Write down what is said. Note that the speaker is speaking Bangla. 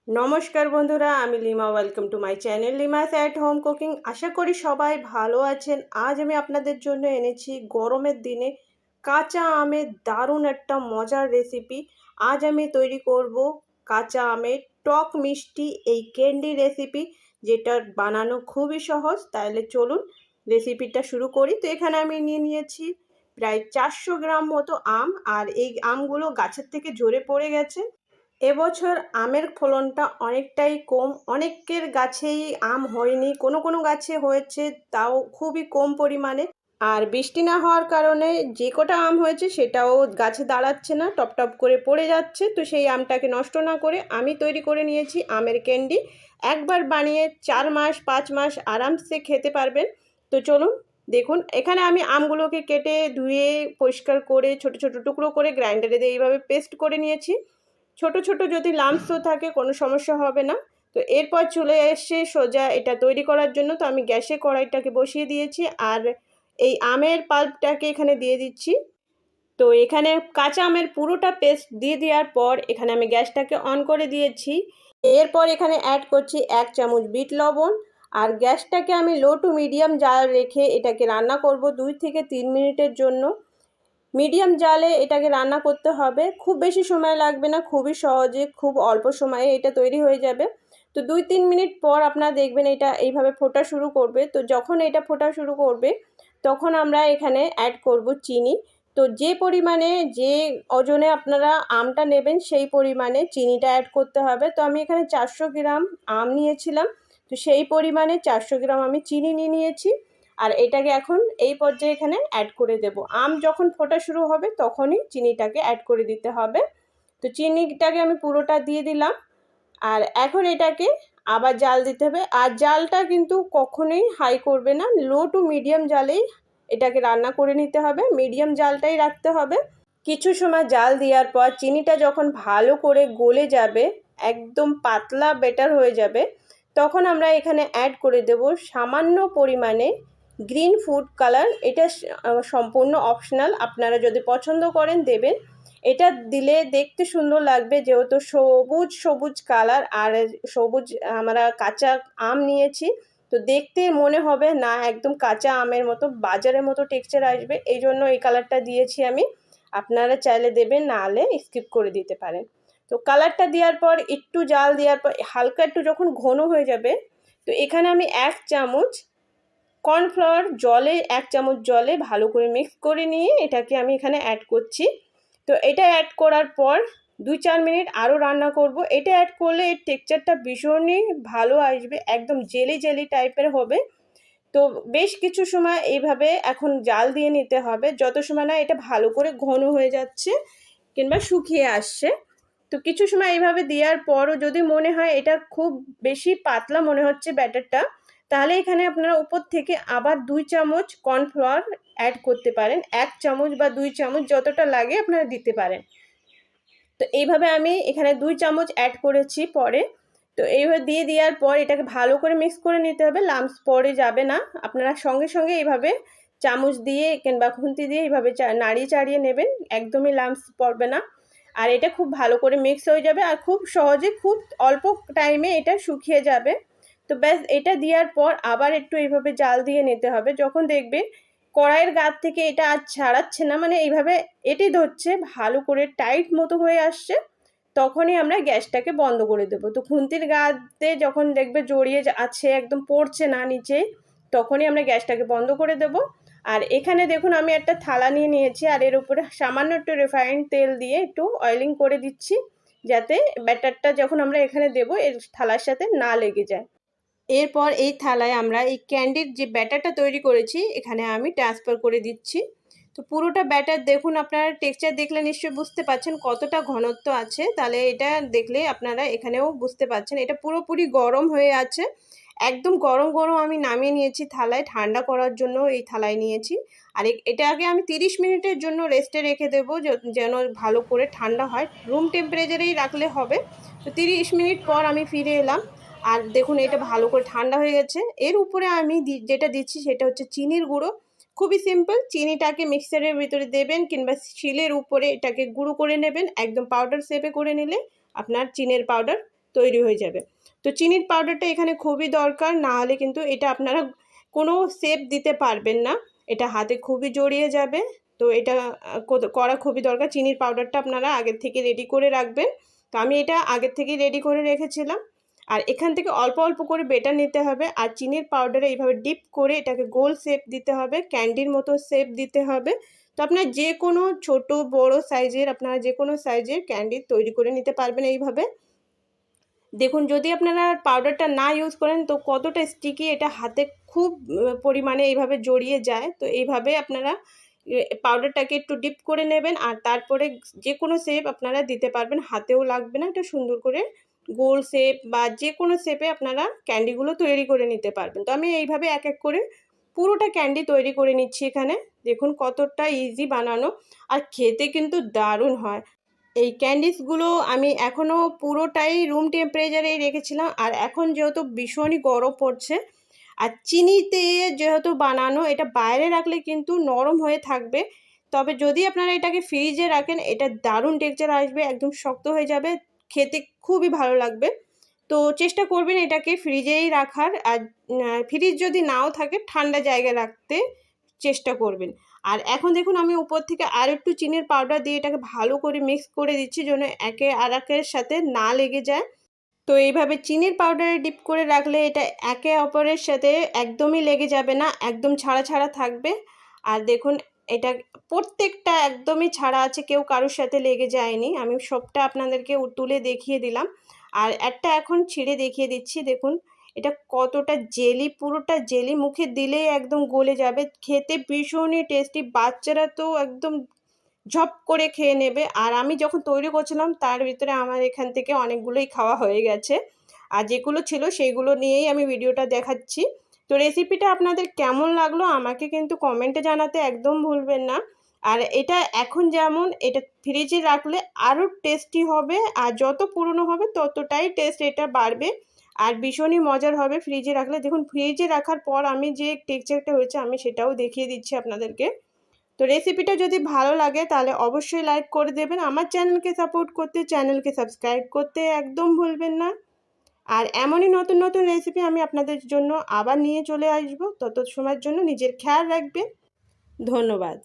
নমস্কার বন্ধুরা, আমি Lima. Welcome to my channel Lima's at home cooking. আশা করি সবাই ভালো আছেন। আজ আমি আপনাদের জন্য এনেছি গরমের দিনে কাঁচা আমের দারুণ একটা মজার রেসিপি। আজ আমি তৈরি করব কাঁচা আমের টক মিষ্টি এই ক্যান্ডি রেসিপি, যেটা বানানো খুবই সহজ। তাহলে চলুন রেসিপিটা শুরু করি। তো এখানে আমি নিয়ে নিয়েছি প্রায় 400 গ্রাম মতো আম, আর এই আমগুলো গাছের থেকে ঝরে পড়ে গেছে। এবছর আমের ফলনটা অনেকটাই কম, অনেকের গাছেই আম হয়নি, কোনো কোনো গাছে হয়েছে, তাও খুবই কম পরিমাণে। আর বৃষ্টি না হওয়ার কারণে যে কটা আম হয়েছে সেটাও গাছে দাঁড়াচ্ছে না, টপ টপ করে পড়ে যাচ্ছে। তো সেই আমটাকে নষ্ট না করে আমি তৈরি করে নিয়েছি আমের ক্যান্ডি। একবার বানিয়ে 4 মাস 5 মাস আরামসে খেতে পারবেন। তো চলুন দেখুন, এখানে আমি আমগুলোকে কেটে ধুয়ে পরিষ্কার করে ছোট ছোট টুকরো করে গ্রাইন্ডারে দিয়ে এইভাবে পেস্ট করে নিয়েছি। ছোট ছোট যদি লাম্পসও থাকে কোনো সমস্যা হবে না। তো এরপর চলে এসে সোজা এটা তৈরি করার জন্য তো আমি গ্যাসে কড়াইটাকে বসিয়ে দিয়েছি, আর এই আমের পাল্পটাকে এখানে দিয়ে দিচ্ছি। তো এখানে কাঁচা আমের পুরোটা পেস্ট দিয়ে দেওয়ার পর এখানে আমি গ্যাসটাকে অন করে দিয়েছি। এরপর এখানে অ্যাড করছি 1 চামচ বিট লবণ, আর গ্যাসটাকে আমি লো টু মিডিয়াম জাল রেখে এটাকে রান্না করব 2 থেকে 3 মিনিটের জন্য। মিডিয়াম জালে এটাকে রান্না করতে হবে, খুব বেশি সময় লাগবে না, খুবই সহজে খুব অল্প সময়ে এটা তৈরি হয়ে যাবে। তো 2-3 মিনিট পর আপনারা দেখবেন এটা এইভাবে ফোটা শুরু করবে। তো যখন এটা ফোটা শুরু করবে তখন আমরা এখানে অ্যাড করব চিনি। তো যে পরিমাণে যে ওজনে আপনারা আমটা নেবেন সেই পরিমাণে চিনিটা অ্যাড করতে হবে। তো আমি এখানে 400 গ্রাম আম নিয়েছিলাম, তো সেই পরিমাণে 400 গ্রাম আমি চিনি নিয়ে নিয়েছি। আর এটাকে এখন এই পর্যায়ে এখানে অ্যাড করে দেব। আম যখন ফোটা শুরু হবে তখনই চিনিটাকে অ্যাড করে দিতে হবে। তো চিনিটাকে আমি পুরোটা দিয়ে দিলাম, আর এখন এটাকে আবার জাল দিতে হবে। আর জালটা কিন্তু কখনোই হাই করবে না, লো টু মিডিয়াম জালেই এটাকে রান্না করে নিতে হবে, মিডিয়াম জালটাই রাখতে হবে। কিছু সময় জাল দেওয়ার পর চিনিটা যখন ভালো করে গলে যাবে, একদম পাতলা বেটার হয়ে যাবে, তখন আমরা এখানে অ্যাড করে দেব সামান্য পরিমাণে গ্রিন ফুড কালার। এটা সম্পূর্ণ অপশনাল, আপনারা যদি পছন্দ করেন দেবেন। এটা দিলে দেখতে সুন্দর লাগবে, যেহেতু সবুজ সবুজ কালার, আর সবুজ আমরা কাঁচা আম নিয়েছি, তো দেখতে মনে হবে না একদম কাঁচা আমের মতো, বাজারের মতো টেক্সচার আসবে, এই জন্য এই কালারটা দিয়েছি আমি। আপনারা চাইলে দেবেন, না হলে স্কিপ করে দিতে পারেন। তো কালারটা দেওয়ার পর একটু জাল দেওয়ার পর হালকা একটু যখন ঘন হয়ে যাবে, তো এখানে আমি 1 চামচ কর্নফ্লাওয়ার জলে 1 চামচ জলে ভালো করে মিক্স করে নিয়ে এটাকে আমি এখানে অ্যাড করছি। তো এটা অ্যাড করার পর 2-4 মিনিট আরও রান্না করব। এটা অ্যাড করলে এর টেক্সচারটা ভীষণই ভালো আসবে, একদম জেলি জেলি টাইপের হবে। তো বেশ কিছু সময় এইভাবে এখন জাল দিয়ে নিতে হবে, যত সময় না এটা ভালো করে ঘন হয়ে যাচ্ছে কিংবা শুকিয়ে আসছে। তো কিছু সময় এইভাবে দেওয়ার পরও যদি মনে হয় এটা খুব বেশি পাতলা মনে হচ্ছে ব্যাটারটা, তাহলে এখানে আপনারা উপর থেকে আবার 2 চামচ কর্নফ্লাওয়ার অ্যাড করতে পারেন। 1 চামচ বা 2 চামচ যতটা লাগে আপনারা দিতে পারেন। তো এইভাবে আমি এখানে 2 চামচ অ্যাড করেছি পরে। তো এইভাবে দিয়ে দেওয়ার পর এটাকে ভালো করে মিক্স করে নিতে হবে, লাম্পস পড়ে যাবে না। আপনারা সঙ্গে সঙ্গে এইভাবে চামচ দিয়ে কিংবা খুন্তি দিয়ে এইভাবে নাড়িয়ে চাড়িয়ে নেবেন, একদমই লাম্পস পড়বে না। আর এটা খুব ভালো করে মিক্স হয়ে যাবে, আর খুব সহজে খুব অল্প টাইমে এটা শুকিয়ে যাবে। তো ব্যাস, এটা দেওয়ার পর আবার একটু এইভাবে জাল দিয়ে নিতে হবে। যখন দেখবে কড়াইয়ের গা থেকে এটা আর ছাড়াচ্ছে না, মানে এইভাবে এটি ধরছে, ভালো করে টাইট মতো হয়ে আসছে, তখনই আমরা গ্যাসটাকে বন্ধ করে দেবো। তো খুন্তির গাতে যখন দেখবে জড়িয়ে আছে, একদম পড়ছে না নিচে, তখনই আমরা গ্যাসটাকে বন্ধ করে দেব। আর এখানে দেখুন আমি একটা থালা নিয়ে নিয়েছি, আর এর উপরে সামান্য একটু রিফাইন্ড তেল দিয়ে একটু অয়েলিং করে দিচ্ছি, যাতে ব্যাটারটা যখন আমরা এখানে দেবো এর থালার সাথে না লেগে যায়। এরপর এই থালায় আমরা এই ক্যান্ডির যে ব্যাটারটা তৈরি করেছি এখানে আমি ট্রান্সফার করে দিচ্ছি। তো পুরোটা ব্যাটার দেখুন, আপনারা টেক্সচার দেখলে নিশ্চয়ই বুঝতে পারছেন কতটা ঘনত্ব আছে, তাহলে এটা দেখলে আপনারা এখানেও বুঝতে পারছেন এটা পুরোপুরি গরম হয়ে আছে। একদম গরম গরম আমি নামিয়ে নিয়েছি থালায়, ঠান্ডা করার জন্য এই থালায় নিয়েছি। আর এটাকে আমি 30 মিনিটের জন্য রেস্টে রেখে দেবো, যেন ভালো করে ঠান্ডা হয়, রুম টেম্পারেচারেই রাখলে হবে। তো 30 মিনিট পর আমি ফিরে এলাম, আর দেখুন এটা ভালো করে ঠান্ডা হয়ে গেছে। এর উপরে আমি যেটা দিচ্ছি সেটা হচ্ছে চিনির গুঁড়ো। খুবই সিম্পল, চিনিটাকে মিক্সারের ভিতরে দেবেন কিংবা শিলের উপরে এটাকে গুঁড়ো করে নেবেন, একদম পাউডার শেপে করে নিলে আপনার চিনির পাউডার তৈরি হয়ে যাবে। তো চিনির পাউডারটা এখানে খুবই দরকার, না হলে কিন্তু এটা আপনারা কোনো শেপ দিতে পারবেন না, এটা হাতে খুবই জড়িয়ে যাবে। তো এটা করা খুবই দরকার। চিনির পাউডারটা আপনারা আগের থেকে রেডি করে রাখবেন। তো আমি এটা আগের থেকেই রেডি করে রেখেছিলাম। আর এখান থেকে অল্প অল্প করে বেটার নিতে হবে, আর চিনির পাউডারে এইভাবে ডিপ করে এটাকে গোল শেপ দিতে হবে, ক্যান্ডির মতো শেপ দিতে হবে। তো আপনার যে কোনো ছোট বড় সাইজের, আপনারা যে কোনো সাইজের ক্যান্ডি তৈরি করে নিতে পারবেন এইভাবে। দেখুন, যদি আপনারা পাউডারটা না ইউজ করেন তো কতটা স্টিকি, এটা হাতে খুব পরিমাণে এইভাবে জড়িয়ে যায়। তো এইভাবে আপনারা পাউডারটাকে একটু ডিপ করে নেবেন, আর তারপরে যে কোনো শেপ আপনারা দিতে পারবেন, হাতেও লাগবে না। এটা সুন্দর করে গোল শেপ বা যে কোনো শেপে আপনারা ক্যান্ডিগুলো তৈরি করে নিতে পারবেন। তো আমি এইভাবে এক এক করে পুরোটা ক্যান্ডি তৈরি করে নিচ্ছি এখানে। দেখুন কতটা ইজি বানানো, আর খেতে কিন্তু দারুণ হয়। এই ক্যান্ডিসগুলো আমি এখনও পুরোটাই রুম টেম্পারেচারেই রেখেছিলাম, আর এখন যেহেতু ভীষণই গরম পড়ছে, আর চিনিতে যেহেতু বানানো, এটা বাইরে রাখলে কিন্তু নরম হয়ে থাকবে। তবে যদি আপনারা এটাকে ফ্রিজে রাখেন, এটা দারুণ টেক্সচার আসবে, একদম শক্ত হয়ে যাবে, খেতে খুবই ভালো লাগবে। তো চেষ্টা করবেন এটাকে ফ্রিজেই রাখার, আর ফ্রিজ যদি নাও থাকে ঠান্ডা জায়গায় রাখতে চেষ্টা করবেন। আর এখন দেখুন আমি উপর থেকে আর একটু চিনির পাউডার দিয়ে এটাকে ভালো করে মিক্স করে দিচ্ছি, যেন একে আরেকের সাথে না লেগে যায়। তো এইভাবে চিনির পাউডারে ডিপ করে রাখলে এটা একে অপরের সাথে একদমই লেগে যাবে না, একদম ছাড়া ছাড়া থাকবে। আর দেখুন, এটা প্রত্যেকটা একদমই ছাড়া আছে, কেউ কারোর সাথে লেগে যায়নি। আমি সবটা আপনাদেরকে তুলে দেখিয়ে দিলাম, আর একটা এখন ছিঁড়ে দেখিয়ে দিচ্ছি। দেখুন এটা কতটা জেলি, পুরোটা জেলি, মুখে দিলেই একদম গলে যাবে, খেতে ভীষণই টেস্টি। বাচ্চারা তো একদম ঝপ করে খেয়ে নেবে। আর আমি যখন তৈরি করছিলাম তার ভিতরে আমার এখান থেকে অনেকগুলোই খাওয়া হয়ে গেছে, আর যেগুলো ছিল সেইগুলো নিয়েই আমি ভিডিওটা দেখাচ্ছি। তো রেসিপিটা আপনাদের কেমন লাগলো আমাকে কিন্তু কমেন্টে জানাতে একদম ভুলবেন না। আর এটা এখন যেমন, এটা ফ্রিজে রাখলে আরও টেস্টি হবে, আর যত পুরনো হবে ততটাই টেস্ট এটা বাড়বে, আর ভীষণই মজার হবে ফ্রিজে রাখলে। দেখুন ফ্রিজে রাখার পর আমি যে টেক্সচারটা হয়েছে আমি সেটাও দেখিয়ে দিচ্ছি আপনাদেরকে। তো রেসিপিটা যদি ভালো লাগে তাহলে অবশ্যই লাইক করে দেবেন। আমার চ্যানেলকে সাপোর্ট করতে, চ্যানেলকে সাবস্ক্রাইব করতে একদম ভুলবেন না। আর এমনই নতুন নতুন রেসিপি আমি আপনাদের জন্য আবার নিয়ে চলে আসবো। তত সময়ের জন্য নিজের খেয়াল রাখবেন। ধন্যবাদ।